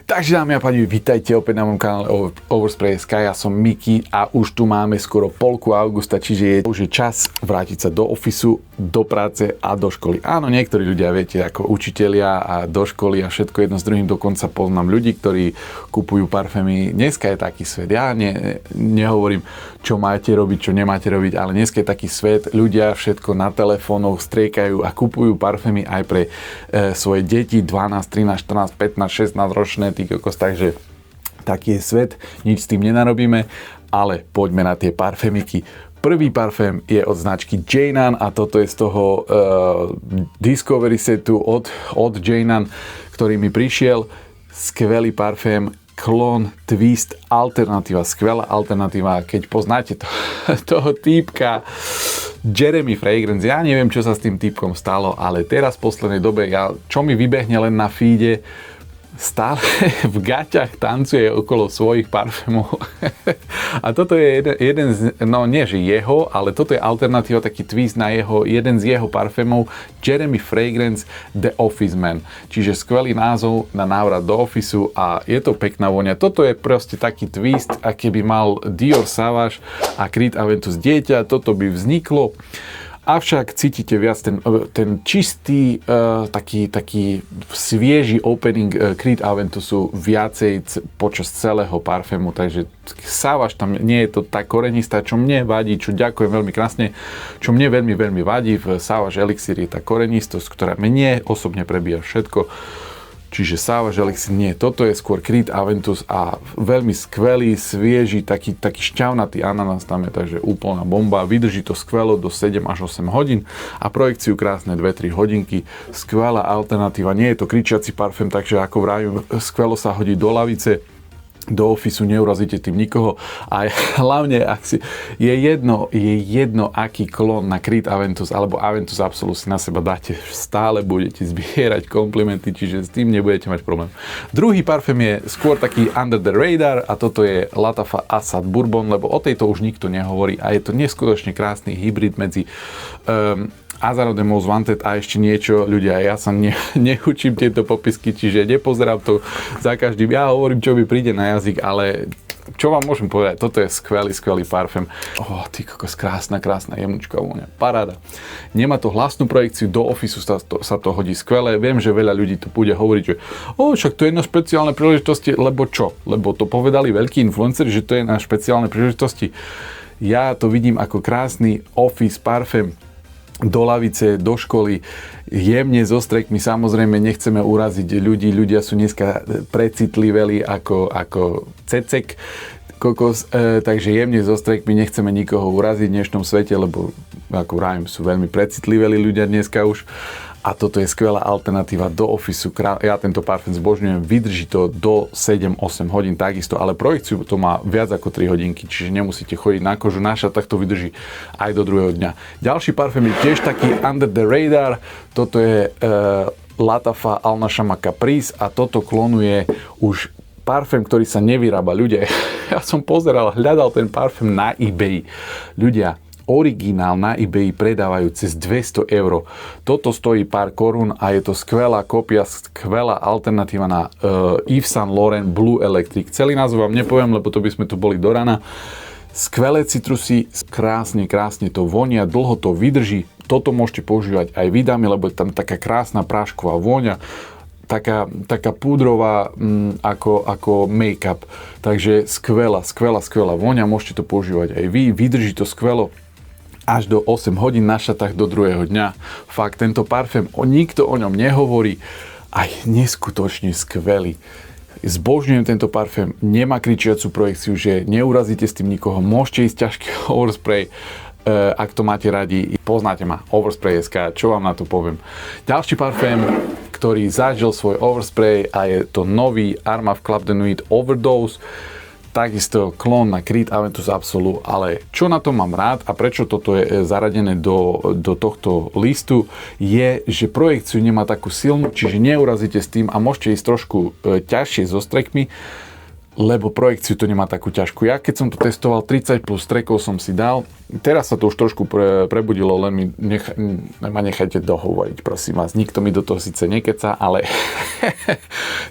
Takže dámy a páni, vítajte opäť na mojom kanále Overspray.sk. Ja som Miki a už tu máme skoro polku augusta, čiže už je čas vrátiť sa do ofisu, do práce a do školy. Áno, niektorí ľudia, viete, ako učitelia a do školy a všetko jedno s druhým, dokonca poznám ľudí, ktorí kupujú parfémy. Dneska je taký svet. Ja nehovorím, čo máte robiť, čo nemáte robiť, ale dneska je taký svet. Ľudia všetko na telefónoch striekajú a kupujú parfémy aj pre svoje deti 12, 13, 14, 15, 16 ročné. Takže taký je svet, nič s tým nenarobíme, ale poďme na tie parfémiky. Prvý parfém je od značky Jainan a toto je z toho Discovery setu od Jainan, ktorý mi prišiel. Skvelý parfém, Clone Twist Alternativa, skvelá alternatíva. Keď poznáte toho týpka Jeremy Fragrance, ja neviem, čo sa s tým týpkom stalo, ale teraz v poslednej dobe, čo mi vybehne len na feede, stále v gaťach tancuje okolo svojich parfémov. A toto je jeden z, no nie že jeho, ale toto je alternatíva, taký twist na jeden z jeho parfémov, Jeremy Fragrance The Office Man. Čiže skvelý názov na návrat do ofisu a je to pekná vôňa. Toto je proste taký twist, aký by mal Dior Sauvage a Creed Aventus dieťa, toto by vzniklo. Avšak cítite viac ten čistý, taký svieži opening Creed Aventusu viacej počas celého parfému, takže Sauvage tam nie je to tá korenistá, čo mne vadí, čo ďakujem veľmi krásne, čo mne veľmi, veľmi vadí v Sauvage Elixir je tá korenistosť, ktorá mne osobne prebíja všetko. Čiže Sauvage Elixir nie, toto je skôr Creed Aventus a veľmi skvelý, svieži, taký šťavnatý ananás tam je, takže úplná bomba, vydrží to skvelo do 7 až 8 hodín a projekciu krásne 2-3 hodinky, skvelá alternatíva, nie je to kričiaci parfém, takže ako vravím, skvelo sa hodí do lavice, do ofisu, neurazíte tým nikoho a hlavne je jedno aký klon na Creed Aventus alebo Aventus Absolute si na seba dáte, stále budete zbierať komplimenty, čiže s tým nebudete mať problém. Druhý parfém je skôr taký under the radar a toto je Lattafa Assad Bourbon, lebo o tejto už nikto nehovorí a je to neskutočne krásny hybrid medzi Azaro de Most Wanted a ešte niečo, ľudia, ja sa neučím tieto popisky, čiže nepozerám to za každým, ja hovorím, čo mi príde na jazyk, ale čo vám môžem povedať, toto je skvelý parfém. Ty kokos, krásna, jemnučká vôňa, paráda. Nemá to hlasnú projekciu, do ofisu sa to hodí skvelé, viem, že veľa ľudí tu bude hovoriť, že však to je na špeciálne príležitosti, lebo čo? Lebo to povedali veľkí influenceri, že to je na špeciálne príležitosti. Ja to vidím ako krásny office parfém, do lavice, do školy, jemne so strekmi, samozrejme nechceme uraziť ľudia sú dneska precitliveli ako cecek, kokos, takže jemne so strekmi, nechceme nikoho uraziť v dnešnom svete, lebo ako vravím, sú veľmi precitliveli ľudia dneska už a toto je skvelá alternatíva do ofisu, ja tento parfém zbožňujem, vydrží to do 7-8 hodín takisto, ale projekciu to má viac ako 3 hodinky, čiže nemusíte chodiť na kožu, na šatách to vydrží aj do druhého dňa. Ďalší parfém je tiež taký under the radar, toto je Lattafa Al Nashama Caprice a toto klonuje už parfém, ktorý sa nevyrába. Ľudia, ja som hľadal ten parfém na eBay. Ľudia, originál na eBay predávajú cez 200 €. Toto stojí pár korún a je to skvelá kópia, skvelá alternatíva na Yves Saint Laurent Blue Electric. Celý názov vám nepoviem, lebo to by sme tu boli do rana. Skvelé citrusy, krásne to vonia, dlho to vydrží. Toto môžete používať aj vy, dámy, lebo je tam taká krásna prášková vôňa. Taká púdrová ako make-up. Takže skvelá vôňa, môžete to používať aj vy, vydrží to skvelo až do 8 hodín na šatách do druhého dňa. Fakt, tento parfém, nikto o ňom nehovorí, aj neskutočne skvelý. Zbožňujem tento parfém, nemá kričiacu projekciu, že neurazíte s tým nikoho, môžete ísť ťažký overspray, ak to máte radi, poznáte ma, Overspray.sk, čo vám na to poviem. Ďalší parfém, ktorý zažil svoj overspray a je to nový Armaf Club de Nuit Overdose, takisto klon na Creed Aventus Absolute, ale čo na to mám rád a prečo toto je zaradené do tohto listu, je, že projekciu nemá takú silnú, čiže neurazíte s tým a môžete ísť trošku ťažšie so strekmi, lebo projekciu to nemá takú ťažkú. Ja keď som to testoval, 30 plus trackov som si dal, teraz sa to už trošku prebudilo, len ma nechajte dohovoriť, prosím vás. Nikto mi do toho síce nekeca, ale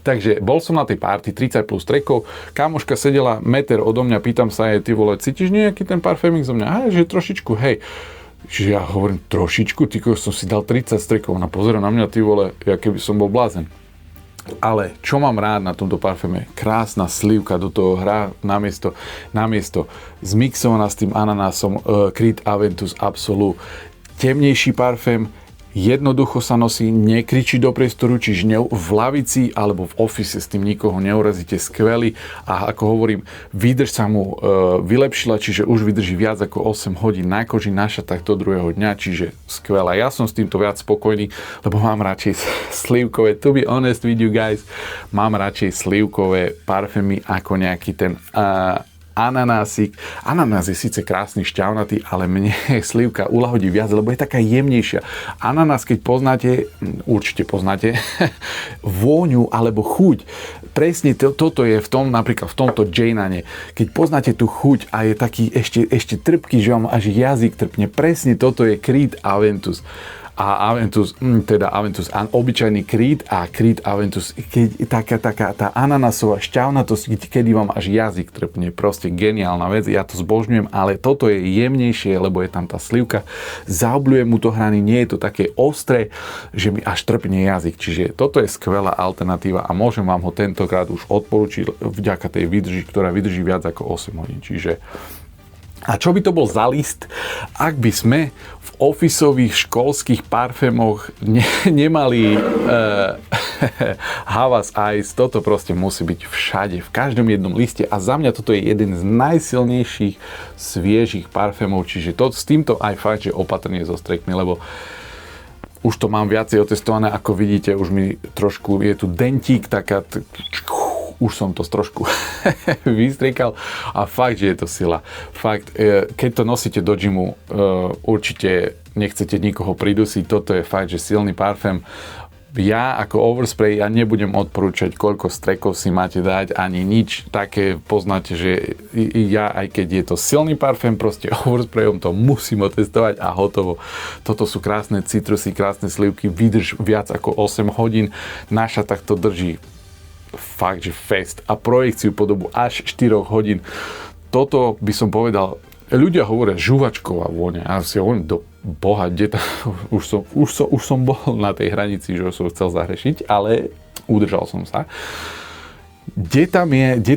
takže bol som na tej party, 30 plus trackov, kamoška sedela meter odo mňa, pýtam sa jej, ty vole, cítiš nejaký ten parféming zo mňa? Že trošičku, hej. Čiže ja hovorím, trošičku, ty som si dal 30 trackov, ona pozera na mňa, ty vole, ja keby som bol blázen. Ale čo mám rád na tomto parféme? Krásna slivka do toho hrá namiesto zmixovaná s tým ananásom Creed Aventus Absolu. Temnejší parfém, jednoducho sa nosí, nekričí do priestoru, čiže v lavici alebo v office s tým nikoho neurazíte, skvelý a ako hovorím, výdrž sa mu vylepšila, čiže už vydrží viac ako 8 hodín na koži, na šatách do druhého dňa, čiže skvelá. Ja som s týmto viac spokojný, lebo mám radšej slivkové, to be honest with you guys, mám radšej slivkové parfémy ako nejaký ten ananásik. Ananás je síce krásny, šťavnatý, ale mne slivka uľahodí viac, lebo je taká jemnejšia. Ananás, keď poznáte, určite poznáte, vôňu alebo chuť. Presne toto je v tom, napríklad v tomto Janeane. Keď poznáte tú chuť a je taký ešte trpký, že vám až jazyk trpne. Presne toto je Creed Aventus. A Aventus, obyčajný Creed a Creed Aventus, taká tá ananásová šťavnatosť, kedy vám až jazyk trpne, proste geniálna vec, ja to zbožňujem, ale toto je jemnejšie, lebo je tam tá slivka, zaobľuje mu to hrany, nie je to také ostré, že mi až trpne jazyk, čiže toto je skvelá alternatíva a môžem vám ho tentokrát už odporučiť vďaka tej výdrži, ktorá vydrží viac ako 8 hodín, čiže a čo by to bol za list, ak by sme v ofisových školských parfémoch nemali Havas Ice, toto proste musí byť všade, v každom jednom liste a za mňa toto je jeden z najsilnejších sviežých parfémov, čiže s týmto aj fakt, že opatrne so strekmi, lebo už to mám viacej otestované, ako vidíte, už mi trošku je tu dentík, už som to trošku vystriekal a fakt, že je to sila. Fakt, keď to nosíte do gymu, určite nechcete nikoho pridusiť, toto je fakt, že silný parfém. Ja ako overspray, ja nebudem odporúčať, koľko strekov si máte dať, ani nič také, poznáte, že ja, aj keď je to silný parfém, proste oversprayom to musím otestovať a hotovo. Toto sú krásne citrusy, krásne slivky, vydrž viac ako 8 hodín, na šatách to drží fakt, že fest a projekciu po dobu až 4 hodín. Toto by som povedal, ľudia hovoria žuvačková vôňa. Ja si hovorím, do boha, už som bol na tej hranici, že som chcel zahrešiť, ale udržal som sa. Kde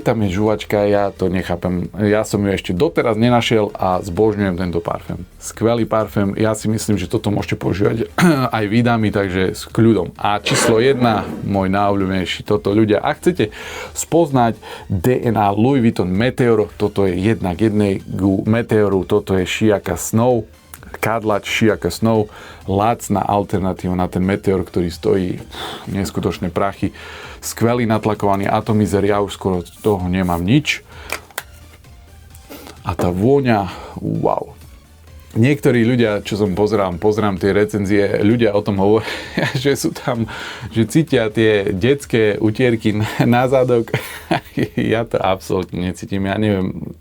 tam je žuvačka, ja to nechápem. Ja som ju ešte doteraz nenašiel a zbožňujem tento parfém. Skvelý parfém, ja si myslím, že toto môžete používať aj vy dámy, takže s kľudom. A číslo 1, môj najobľúbenejší, toto ľudia. Ak chcete spoznať DNA Louis Vuitton Meteor, toto je jednak jednej ku Meteoru, toto je Shiaka Snow, kadlač Shiaka Snow, lacná alternatíva na ten Meteor, ktorý stojí neskutočné prachy. Skvelý natlakovaný atomizer, ja už skoro z toho nemám nič. A tá vôňa, wow. Niektorí ľudia, čo som pozerám tie recenzie, ľudia o tom hovoria, že sú tam, že cítia tie detské utierky na zadok. Ja to absolútne necítim. Ja neviem,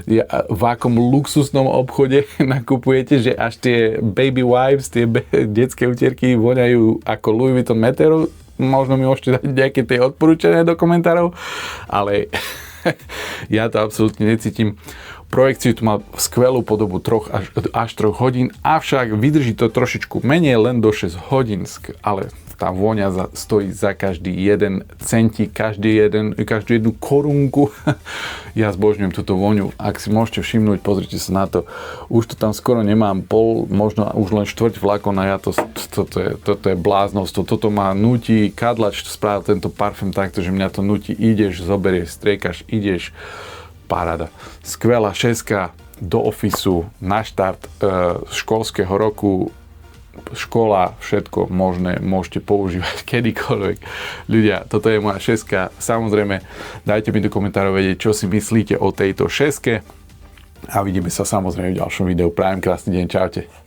v akom luxusnom obchode nakupujete, že až tie baby wipes, tie detské utierky voňajú ako Louis Vuitton Meteor. Možno mi môžete dať nejaké tie odporúčania do komentárov, ale ja to absolútne necítim. Projekciu tu má skvelú podobu 3 až 3 hodín, avšak vydrží to trošičku menej, len do 6 hodín, ale tá vôňa stojí za každý jeden centík, každú jednu korunku. Ja zbožňujem túto vôňu. Ak si môžete všimnúť, pozrite sa na to. Už to tam skoro nemám možno už len štvrť flakona. Toto je bláznost. Toto ma nutí, kadlač spravil tento parfém takto, že mňa to nutí. Ideš, zoberieš, striekaš, ideš. Paráda. Skvelá šeska do ofisu na štart školského roku. Škola, všetko možné, môžete používať kedykoľvek. Ľudia, toto je moja šeska. Samozrejme, dajte mi do komentárov vedieť, čo si myslíte o tejto šeske a vidíme sa samozrejme v ďalšom videu. Prajem krásny deň, čaute.